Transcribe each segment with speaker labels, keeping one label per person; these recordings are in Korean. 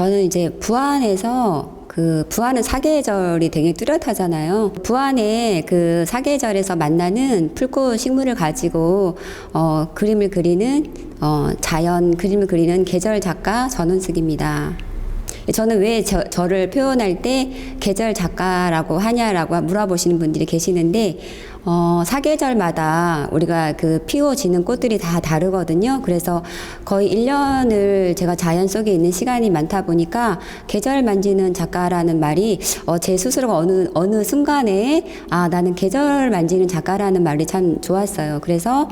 Speaker 1: 저는 이제 부안에서 부안은 사계절이 되게 뚜렷하잖아요. 부안의 그 사계절에서 만나는 풀꽃 식물을 가지고 그림을 그리는 자연 그림을 그리는 계절 작가 전원숙입니다. 저는 왜 저를 표현할 때 계절 작가라고 하냐라고 물어보시는 분들이 계시는데, 사계절마다 우리가 피워지는 꽃들이 다 다르거든요. 그래서 거의 1년을 제가 자연 속에 있는 시간이 많다 보니까 계절 만지는 작가라는 말이 제 스스로가 어느 순간에 나는 계절 만지는 작가라는 말이 참 좋았어요. 그래서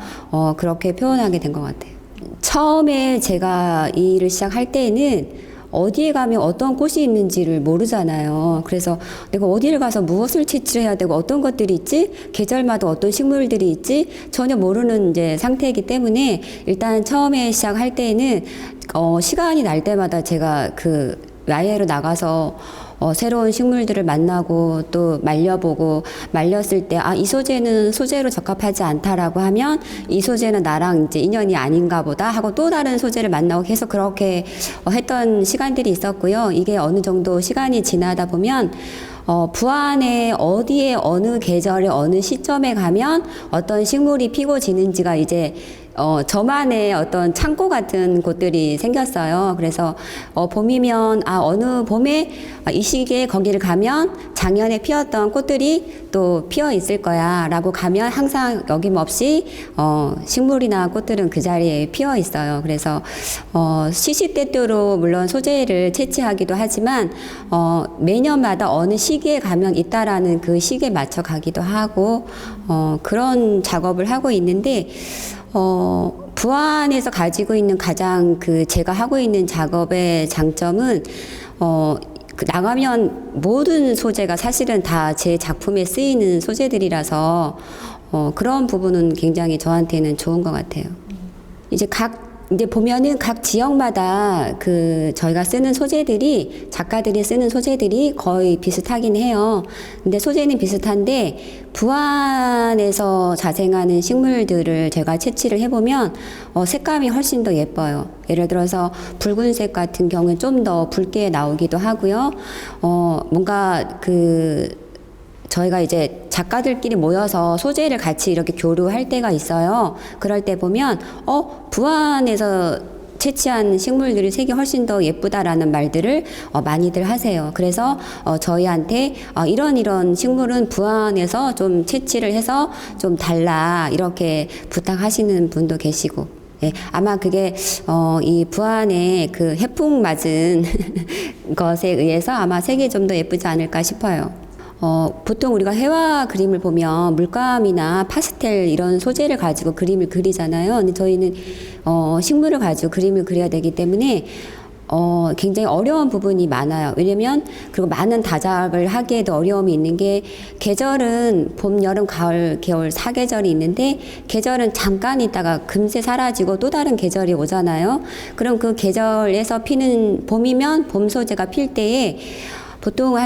Speaker 1: 그렇게 표현하게 된 것 같아요. 처음에 제가 이 일을 시작할 때에는 어디에 가면 어떤 꽃이 있는지를 모르잖아요. 그래서 내가 어디를 가서 무엇을 채취를 해야 되고 어떤 것들이 있지? 계절마다 어떤 식물들이 있지? 전혀 모르는 이제 상태이기 때문에 일단 처음에 시작할 때에는 시간이 날 때마다 제가 야외로 나가서 새로운 식물들을 만나고 또 말려보고, 말렸을 때 이 소재는 소재로 적합하지 않다라고 하면 이 소재는 나랑 이제 인연이 아닌가 보다 하고 또 다른 소재를 만나고 계속 그렇게 했던 시간들이 있었고요. 이게 어느 정도 시간이 지나다 보면 부안에 어디에 어느 계절에 어느 시점에 가면 어떤 식물이 피고 지는지가 이제 저만의 어떤 창고 같은 곳들이 생겼어요. 그래서 봄이면 어느 봄에 이 시기에 거기를 가면 작년에 피었던 꽃들이 또 피어 있을 거야 라고 가면 항상 어김없이 식물이나 꽃들은 그 자리에 피어 있어요. 그래서 시시때때로 물론 소재를 채취하기도 하지만 매년마다 어느 시기에 가면 있다라는 그 시기에 맞춰 가기도 하고 그런 작업을 하고 있는데, 부안에서 가지고 있는 가장 제가 하고 있는 작업의 장점은 나가면 모든 소재가 사실은 다 제 작품에 쓰이는 소재들이라서 그런 부분은 굉장히 저한테는 좋은 것 같아요. 이제 보면은 각 지역마다 저희가 쓰는 소재들이, 작가들이 쓰는 소재들이 거의 비슷하긴 해요. 근데 소재는 비슷한데 부안에서 자생하는 식물들을 제가 채취를 해보면 색감이 훨씬 더 예뻐요. 예를 들어서 붉은색 같은 경우는 좀 더 붉게 나오기도 하고요. 뭔가 저희가 이제 작가들끼리 모여서 소재를 같이 이렇게 교류할 때가 있어요. 그럴 때 보면 부안에서 채취한 식물들이 색이 훨씬 더 예쁘다라는 말들을 많이들 하세요. 그래서 저희한테 이런 식물은 부안에서 좀 채취를 해서 좀 달라 이렇게 부탁하시는 분도 계시고, 예, 아마 그게 이 부안의 해풍 맞은 것에 의해서 아마 색이 좀 더 예쁘지 않을까 싶어요. 보통 우리가 회화 그림을 보면 물감이나 파스텔 이런 소재를 가지고 그림을 그리잖아요. 근데 저희는 식물을 가지고 그림을 그려야 되기 때문에 굉장히 어려운 부분이 많아요. 왜냐면 그리고 많은 다작을 하기에도 어려움이 있는 게, 계절은 봄, 여름, 가을, 겨울 4계절이 있는데 계절은 잠깐 있다가 금세 사라지고 또 다른 계절이 오잖아요. 그럼 그 계절에서 피는, 봄이면 봄 소재가 필 때에 보통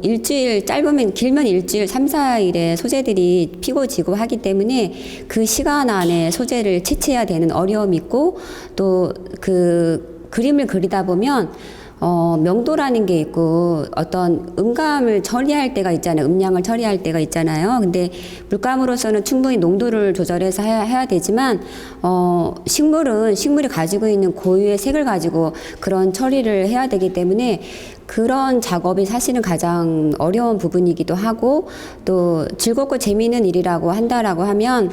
Speaker 1: 일주일, 길면 일주일, 3, 4일에 소재들이 피고 지고 하기 때문에 그 시간 안에 소재를 채취해야 되는 어려움이 있고, 또 그림을 그리다 보면 명도라는 게 있고 어떤 음감을 처리할 때가 있잖아요. 음량을 처리할 때가 있잖아요. 근데 물감으로서는 충분히 농도를 조절해서 해야 되지만 식물이 가지고 있는 고유의 색을 가지고 그런 처리를 해야 되기 때문에 그런 작업이 사실은 가장 어려운 부분이기도 하고, 또 즐겁고 재미있는 일이라고 한다라고 하면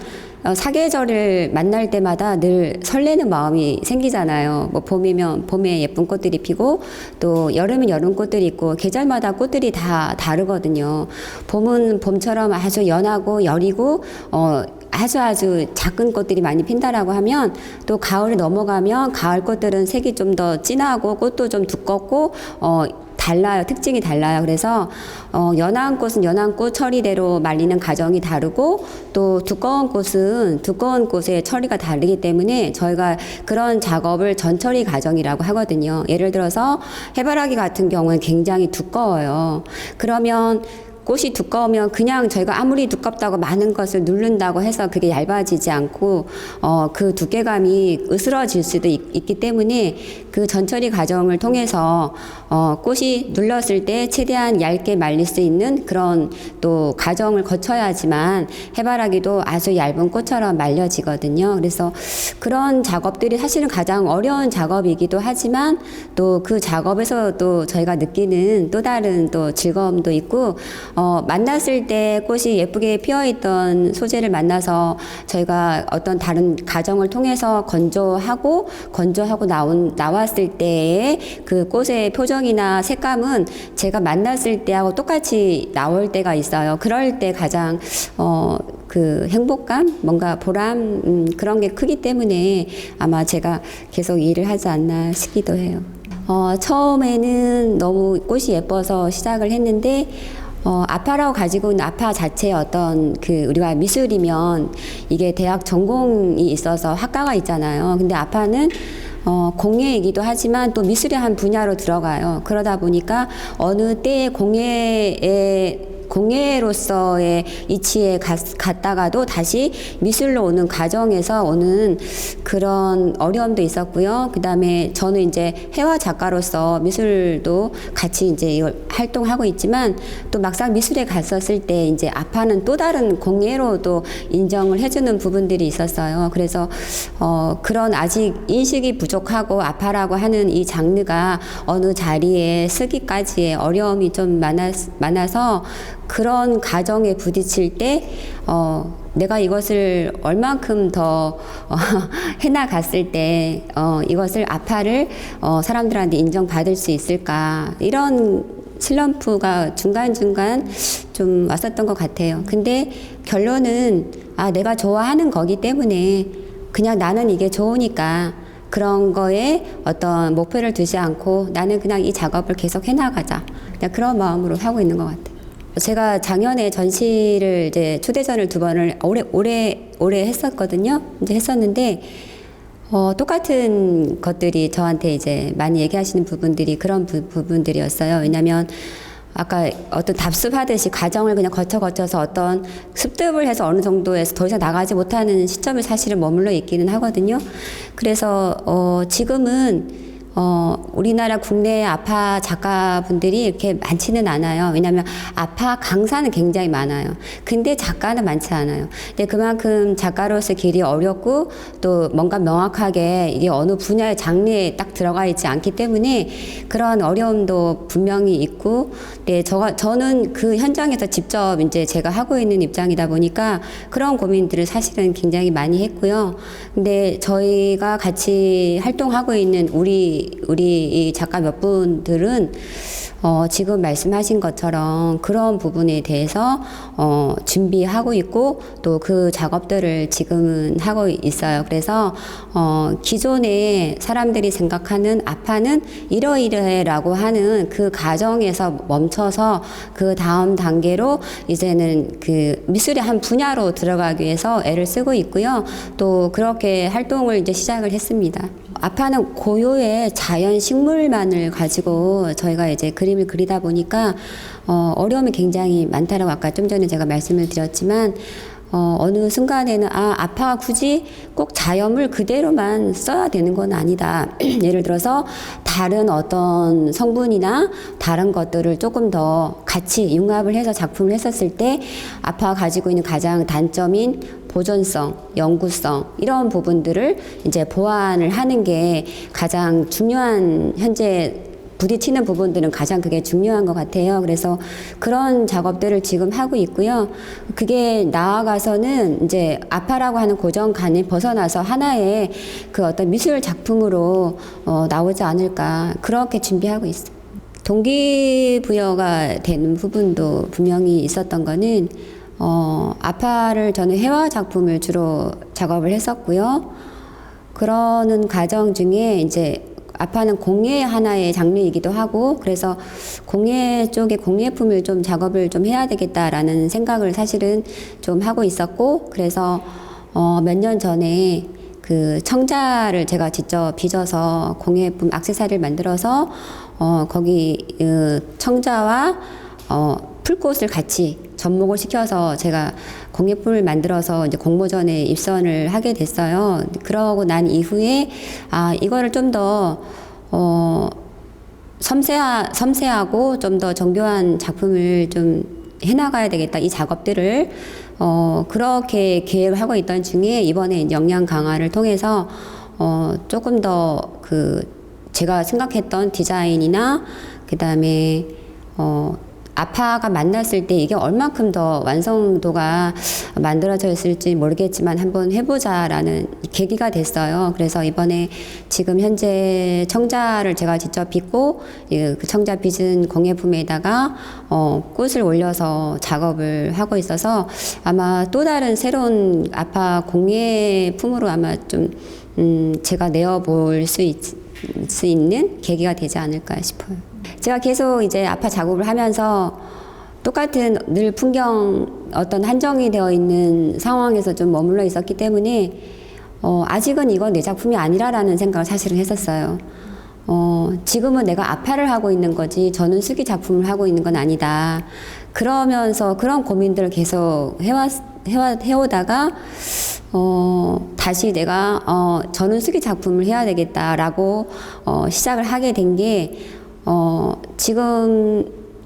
Speaker 1: 사계절을 만날 때마다 늘 설레는 마음이 생기잖아요. 봄이면 봄에 예쁜 꽃들이 피고, 또 여름은 여름 꽃들이 있고, 계절마다 꽃들이 다 다르거든요. 봄은 봄처럼 아주 연하고 여리고 아주 작은 꽃들이 많이 핀다라고 하면, 또 가을에 넘어가면 가을 꽃들은 색이 좀 더 진하고 꽃도 좀 두껍고 달라요. 특징이 달라요. 그래서 연한 꽃은 연한 꽃 처리대로 말리는 과정이 다르고, 또 두꺼운 꽃은 두꺼운 꽃의 처리가 다르기 때문에 저희가 그런 작업을 전처리 과정이라고 하거든요. 예를 들어서 해바라기 같은 경우는 굉장히 두꺼워요. 그러면 꽃이 두꺼우면 그냥 저희가 아무리 두껍다고 많은 것을 누른다고 해서 그게 얇아지지 않고 그 두께감이 으스러질 수도 있기 때문에 그 전처리 과정을 통해서 꽃이 눌렀을 때 최대한 얇게 말릴 수 있는 그런 또 과정을 거쳐야지만 해바라기도 아주 얇은 꽃처럼 말려지거든요. 그래서 그런 작업들이 사실은 가장 어려운 작업이기도 하지만 또 그 작업에서 또 저희가 느끼는 또 다른 또 즐거움도 있고 만났을 때 꽃이 예쁘게 피어있던 소재를 만나서 저희가 어떤 다른 과정을 통해서 건조하고 나왔을 때의 그 꽃의 표정이나 색감은 제가 만났을 때하고 똑같이 나올 때가 있어요. 그럴 때 가장 그 행복감, 뭔가 보람 그런 게 크기 때문에 아마 제가 계속 일을 하지 않나 싶기도 해요. 처음에는 너무 꽃이 예뻐서 시작을 했는데 아파라고 가지고 있는 아파 자체의 어떤 그 우리가 미술이면 이게 대학 전공이 있어서 학과가 있잖아요. 근데 아파는 공예이기도 하지만 또 미술의 한 분야로 들어가요. 그러다 보니까 어느 때의 공예로서의 이치에 갔다가도 다시 미술로 오는 과정에서 오는 그런 어려움도 있었고요. 그 다음에 저는 이제 회화 작가로서 미술도 같이 이제 이걸 활동하고 있지만 또 막상 미술에 갔었을 때 이제 아파는 또 다른 공예로도 인정을 해주는 부분들이 있었어요. 그래서 그런 아직 인식이 부족하고 아파라고 하는 이 장르가 어느 자리에 쓰기까지의 어려움이 좀 많아서 그런 가정에 부딪힐 때 내가 이것을 얼만큼 더 해나갔을 때 이것을 아파를 사람들한테 인정받을 수 있을까 이런 슬럼프가 중간중간 좀 왔었던 것 같아요. 근데 결론은 내가 좋아하는 거기 때문에 그냥 나는 이게 좋으니까 그런 거에 어떤 목표를 두지 않고 나는 그냥 이 작업을 계속 해나가자. 그냥 그런 마음으로 하고 있는 것 같아요. 제가 작년에 전시를 이제 초대전을 2번을 올해 했었거든요. 이제 했었는데, 똑같은 것들이 저한테 이제 많이 얘기하시는 부분들이 그런 부분들이었어요. 왜냐면 아까 어떤 답습하듯이 과정을 그냥 거쳐서 어떤 습득을 해서 어느 정도에서 더 이상 나가지 못하는 시점에 사실은 머물러 있기는 하거든요. 그래서, 지금은 우리나라 국내 아파 작가분들이 이렇게 많지는 않아요. 왜냐하면 아파 강사는 굉장히 많아요. 근데 작가는 많지 않아요. 근데 그만큼 작가로서 길이 어렵고 또 뭔가 명확하게 이게 어느 분야의 장르에 딱 들어가 있지 않기 때문에 그런 어려움도 분명히 있고, 네, 저는 그 현장에서 직접 이제 제가 하고 있는 입장이다 보니까 그런 고민들을 사실은 굉장히 많이 했고요. 근데 저희가 같이 활동하고 있는 우리 이 작가 몇 분들은 지금 말씀하신 것처럼 그런 부분에 대해서 준비하고 있고 또 그 작업들을 지금은 하고 있어요. 그래서 기존에 사람들이 생각하는 아파는 이러이러해라고 하는 그 과정에서 멈춰서 그 다음 단계로 이제는 그 미술의 한 분야로 들어가기 위해서 애를 쓰고 있고요. 또 그렇게 활동을 이제 시작을 했습니다. 아파는 고유의 자연 식물만을 가지고 저희가 이제 그림을 그리다 보니까 어려움이 굉장히 많다라고 아까 좀 전에 제가 말씀을 드렸지만 어느 순간에는 아파가 굳이 꼭 자연물 그대로만 써야 되는 건 아니다. 예를 들어서 다른 어떤 성분이나 다른 것들을 조금 더 같이 융합을 해서 작품을 했었을 때 아파가 가지고 있는 가장 단점인 보존성, 영구성 이런 부분들을 이제 보완을 하는 게 가장 중요한 현재 부딪히는 부분들은 가장 그게 중요한 것 같아요. 그래서 그런 작업들을 지금 하고 있고요. 그게 나아가서는 이제 아파라고 하는 고정관을 벗어나서 하나의 그 어떤 미술 작품으로 나오지 않을까 그렇게 준비하고 있어요. 동기부여가 되는 부분도 분명히 있었던 거는 아파를 저는 회화 작품을 주로 작업을 했었고요. 그러는 과정 중에 이제 아파는 공예 하나의 장르이기도 하고 그래서 공예 쪽에 공예품을 좀 작업을 좀 해야 되겠다라는 생각을 사실은 좀 하고 있었고 그래서 몇 년 전에 그 청자를 제가 직접 빚어서 공예품 액세서리를 만들어서 거기 청자와 풀꽃을 같이 접목을 시켜서 제가 공예품을 만들어서 이제 공모전에 입선을 하게 됐어요. 그러고 난 이후에 이거를 좀 더 섬세하고 좀 더 정교한 작품을 좀 해나가야 되겠다. 이 작업들을 그렇게 계획을 하고 있던 중에 이번에 역량 강화를 통해서 조금 더 제가 생각했던 디자인이나 그다음에 아파가 만났을 때 이게 얼만큼 더 완성도가 만들어져 있을지 모르겠지만 한번 해보자라는 계기가 됐어요. 그래서 이번에 지금 현재 청자를 제가 직접 빚고 그 청자 빚은 공예품에다가 꽃을 올려서 작업을 하고 있어서 아마 또 다른 새로운 아파 공예품으로 아마 좀 제가 내어볼 수 있는 계기가 되지 않을까 싶어요. 제가 계속 이제 아파 작업을 하면서 똑같은 늘 풍경 어떤 한정이 되어 있는 상황에서 좀 머물러 있었기 때문에 아직은 이건 내 작품이 아니라라는 생각을 사실은 했었어요. 지금은 내가 아파를 하고 있는 거지 저는 수기 작품을 하고 있는 건 아니다. 그러면서 그런 고민들을 계속 해오다가 다시 내가 저는 수기 작품을 해야 되겠다라고 시작을 하게 된 게 지금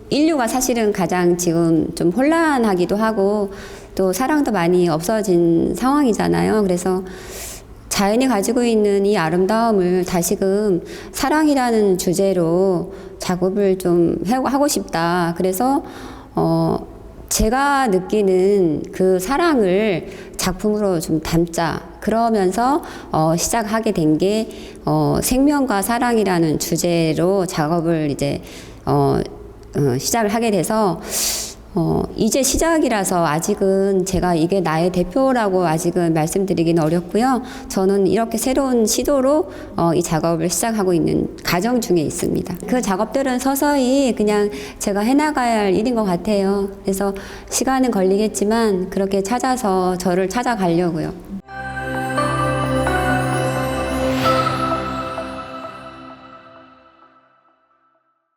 Speaker 1: 인류가 사실은 가장 지금 좀 혼란하기도 하고 또 사랑도 많이 없어진 상황이잖아요. 그래서 자연이 가지고 있는 이 아름다움을 다시금 사랑이라는 주제로 작업을 좀 하고 싶다. 그래서 제가 느끼는 그 사랑을 작품으로 좀 담자. 그러면서 시작하게 된 게 생명과 사랑이라는 주제로 작업을 이제 시작을 하게 돼서 이제 시작이라서 아직은 제가 이게 나의 대표라고 아직은 말씀드리기는 어렵고요. 저는 이렇게 새로운 시도로 이 작업을 시작하고 있는 과정 중에 있습니다. 그 작업들은 서서히 그냥 제가 해나가야 할 일인 것 같아요. 그래서 시간은 걸리겠지만 그렇게 찾아서 저를 찾아가려고요.